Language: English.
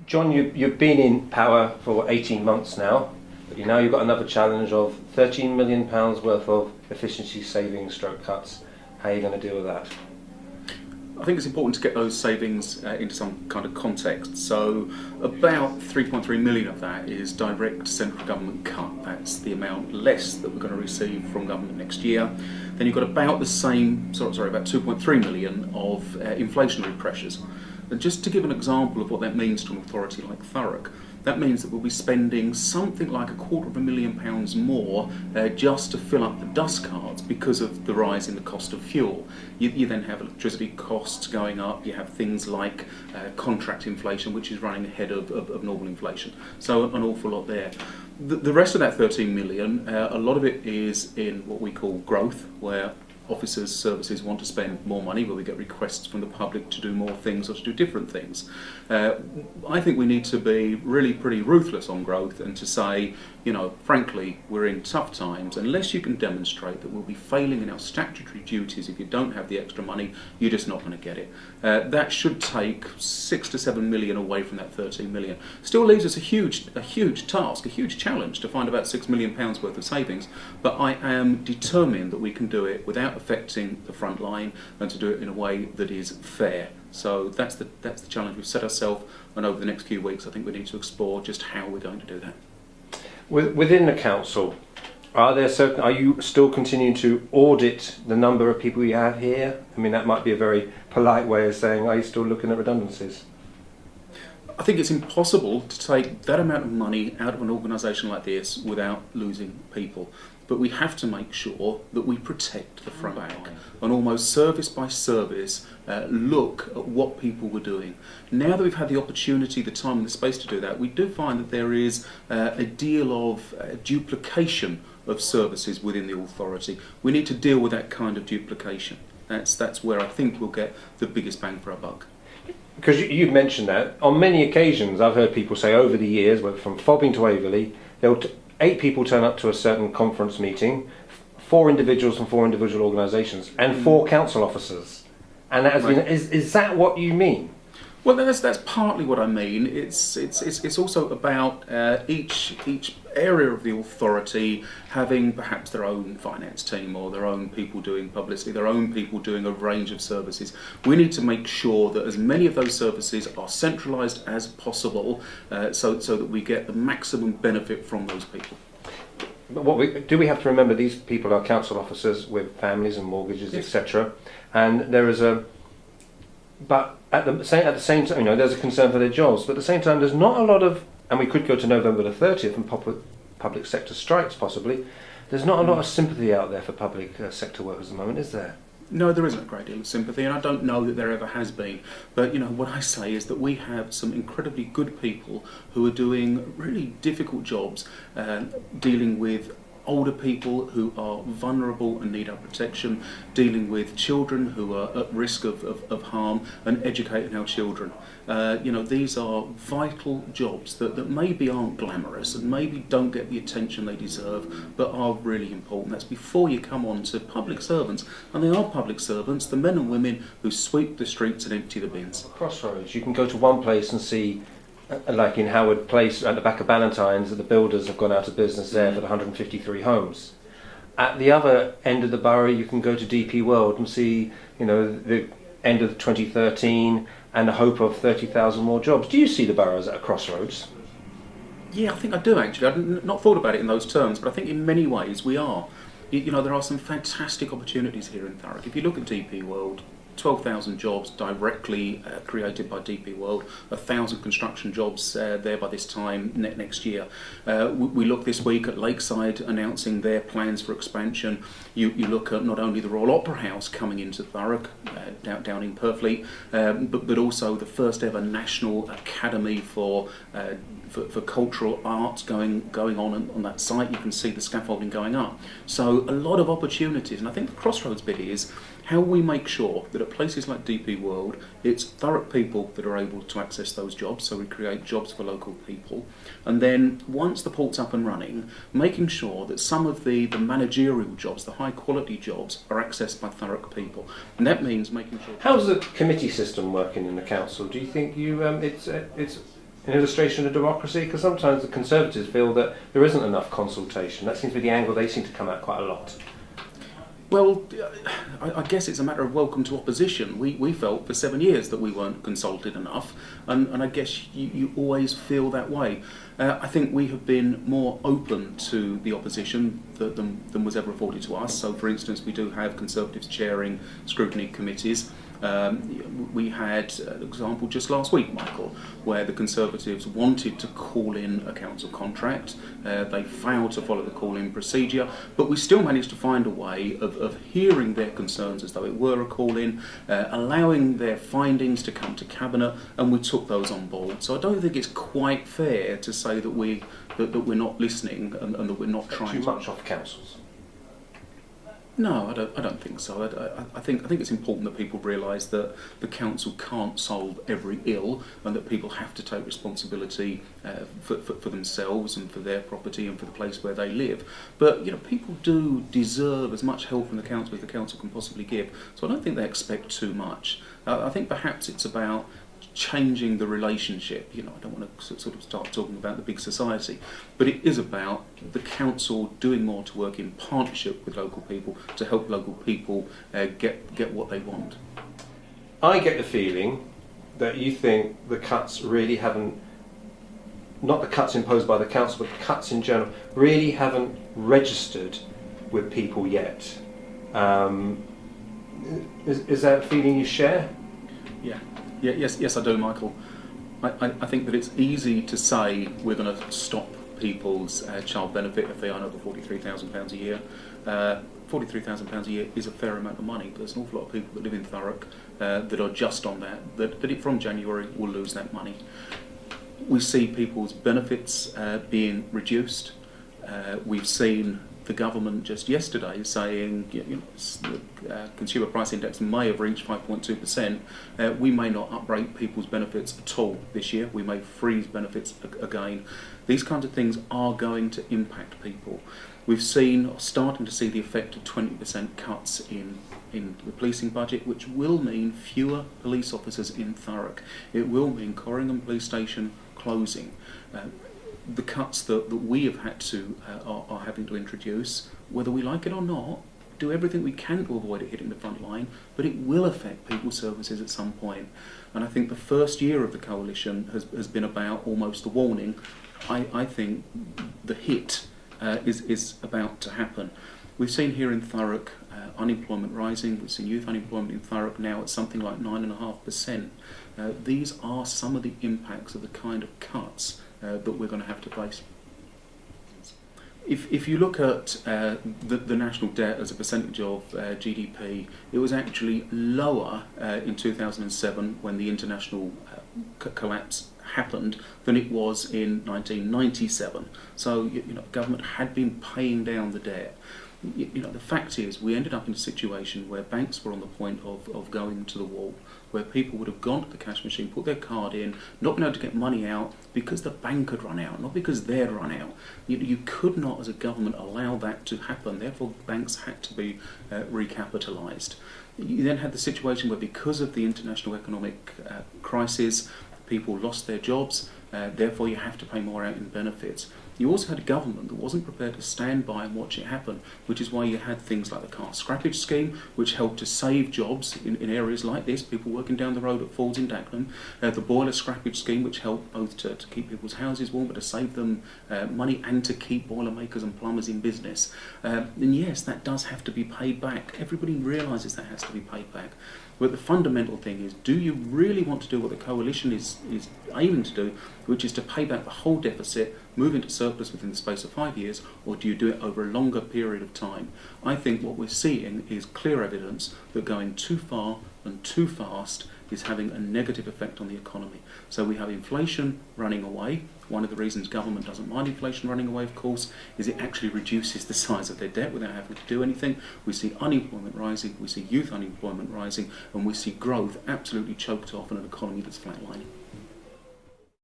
John, you've been in power for 18 months now, but now you've got another challenge of £13 million worth of efficiency savings stroke cuts. How are you going to deal with that? I think it's important to get those savings into some kind of context. So about 3.3 million of that is direct central government cut. That's the amount less that we're going to receive from government next year. Then you've got about the same, about 2.3 million of inflationary pressures. And just to give an example of what that means to an authority like Thurrock, that means that we'll be spending something like £250,000 more just to fill up the dust carts because of the rise in the cost of fuel. You then have electricity costs going up, you have things like contract inflation, which is running ahead of normal inflation. So an awful lot there. The rest of that 13 million, a lot of it is in what we call growth, where officers, services want to spend more money, where we get requests from the public to do more things or to do different things. I think we need to be really pretty ruthless on growth and to say, frankly, we're in tough times. Unless you can demonstrate that we'll be failing in our statutory duties if you don't have the extra money, you're just not going to get it. That should take 6 to 7 million away from that 13 million. Still leaves us a huge task, a huge challenge to find about £6 million worth of savings, but I am determined that we can do it without affecting the front line and to do it in a way that is fair. So that's the challenge we've set ourselves, and over the next few weeks I think we need to explore just how we're going to do that. Within the council, are you still continuing to audit the number of people you have here? I mean, that might be a very polite way of saying, are you still looking at redundancies? I think it's impossible to take that amount of money out of an organisation like this without losing people. But we have to make sure that we protect the front back and almost service by service look at what people were doing. Now that we've had the opportunity, the time and the space to do that, we do find that there is a deal of duplication of services within the authority. We need to deal with that kind of duplication. That's where I think we'll get the biggest bang for our buck. Because you've mentioned that, on many occasions I've heard people say over the years, whether from Fobbing to Waverley, 8 people turn up to a certain conference meeting, 4 individuals from 4 individual organisations, and 4 council officers. And that has been, is that what you mean? Well, that's partly what I mean. It's also about each area of the authority having perhaps their own finance team or their own people doing publicity, their own people doing a range of services. We need to make sure that as many of those services are centralised as possible, so that we get the maximum benefit from those people. But do we have to remember these people are council officers with families and mortgages, yes, etc. And there is but at the same time, there's a concern for their jobs. But at the same time, there's not a lot of, and we could go to November the 30th and public sector strikes possibly. There's not a lot of sympathy out there for public sector workers at the moment, is there? No, there isn't a great deal of sympathy, and I don't know that there ever has been. But what I say is that we have some incredibly good people who are doing really difficult jobs, dealing with older people who are vulnerable and need our protection, dealing with children who are at risk of harm, and educating our children. These are vital jobs that maybe aren't glamorous and maybe don't get the attention they deserve, but are really important. That's before you come on to public servants, and they are public servants, the men and women who sweep the streets and empty the bins. Crossroads, you can go to one place and see, like in Howard Place at the back of Ballantyne's, that the builders have gone out of business there for the 153 homes. At the other end of the borough, you can go to DP World and see, the end of 2013 and the hope of 30,000 more jobs. Do you see the boroughs at a crossroads? Yeah, I think I do actually. I've not thought about it in those terms, but I think in many ways we are. There are some fantastic opportunities here in Thurrock. If you look at DP World, 12,000 jobs directly created by DP World, 1,000 construction jobs there by this time next year. We look this week at Lakeside announcing their plans for expansion. You look at not only the Royal Opera House coming into Thurrock, down in Purfleet, but also the first ever National Academy for cultural arts going on that site. You can see the scaffolding going up. So a lot of opportunities, and I think the crossroads bit is how we make sure that at places like DP World, it's Thurrock people that are able to access those jobs, so we create jobs for local people. And then once the port's up and running, making sure that some of the managerial jobs, the high quality jobs, are accessed by Thurrock people. And that means making sure... How's the committee system working in the council? Do you think it's an illustration of democracy? Because sometimes the Conservatives feel that there isn't enough consultation. That seems to be the angle they seem to come at quite a lot. Well, I guess it's a matter of welcome to opposition. We felt for 7 years that we weren't consulted enough, and I guess you always feel that way. I think we have been more open to the opposition than was ever afforded to us. So, for instance, we do have Conservatives chairing scrutiny committees. We had an example just last week, Michael, where the Conservatives wanted to call in a council contract. They failed to follow the call-in procedure, but we still managed to find a way of hearing their concerns as though it were a call-in, allowing their findings to come to Cabinet, and we took those on board. So I don't think it's quite fair to say that we're not listening and that we're not trying too much off councils. No, I don't think so. I think it's important that people realise that the council can't solve every ill, and that people have to take responsibility for themselves and for their property and for the place where they live. But people do deserve as much help from the council as the council can possibly give. So I don't think they expect too much. I think perhaps it's about changing the relationship. I don't want to sort of start talking about the big society, but it is about the council doing more to work in partnership with local people to help local people get what they want. I get the feeling that you think the cuts really haven't, not the cuts imposed by the council, but the cuts in general, really haven't registered with people yet. Is that a feeling you share? Yes, I do, Michael. I think that it's easy to say we're going to stop people's child benefit if they earn over £43,000 a year. £43,000 a year is a fair amount of money, but there's an awful lot of people that live in Thurrock that are just on that from January will lose that money. We see people's benefits being reduced. We've seen the government just yesterday saying the consumer price index may have reached 5.2%. We may not uprate people's benefits at all this year. We may freeze benefits again. These kinds of things are going to impact people. We've starting to see the effect of 20% cuts in the policing budget, which will mean fewer police officers in Thurrock. It will mean Corringham Police Station closing. The cuts that we have had to are having to introduce, whether we like it or not, do everything we can to avoid it hitting the front line, but it will affect people's services at some point. And I think the first year of the coalition has been about almost the warning. I think the hit is about to happen. We've seen here in Thurrock unemployment rising. We've seen youth unemployment in Thurrock now at something like 9.5%. These are some of the impacts of the kind of cuts that we're going to have to face. If you look at the national debt as a percentage of GDP, it was actually lower in 2007 when the international collapse happened than it was in 1997. So the government had been paying down the debt. The fact is, we ended up in a situation where banks were on the point of going to the wall, where people would have gone to the cash machine, put their card in, not been able to get money out because the bank had run out, not because they'd run out. You could not, as a government, allow that to happen. Therefore, banks had to be recapitalised. You then had the situation where, because of the international economic crisis, people lost their jobs. Therefore, you have to pay more out in benefits. You also had a government that wasn't prepared to stand by and watch it happen, which is why you had things like the car scrappage scheme, which helped to save jobs in areas like this, people working down the road at Falls in Dagenham, the boiler scrappage scheme, which helped both to keep people's houses warm, but to save them money and to keep boiler makers and plumbers in business. And yes, that does have to be paid back. Everybody realises that has to be paid back. But the fundamental thing is, do you really want to do what the coalition is aiming to do, which is to pay back the whole deficit, move into surplus within the space of 5 years, or do you do it over a longer period of time? I think what we're seeing is clear evidence that going too far and too fast is having a negative effect on the economy. So we have inflation running away. One of the reasons government doesn't mind inflation running away, of course, is it actually reduces the size of their debt without having to do anything. We see unemployment rising, we see youth unemployment rising, and we see growth absolutely choked off in an economy that's flatlining.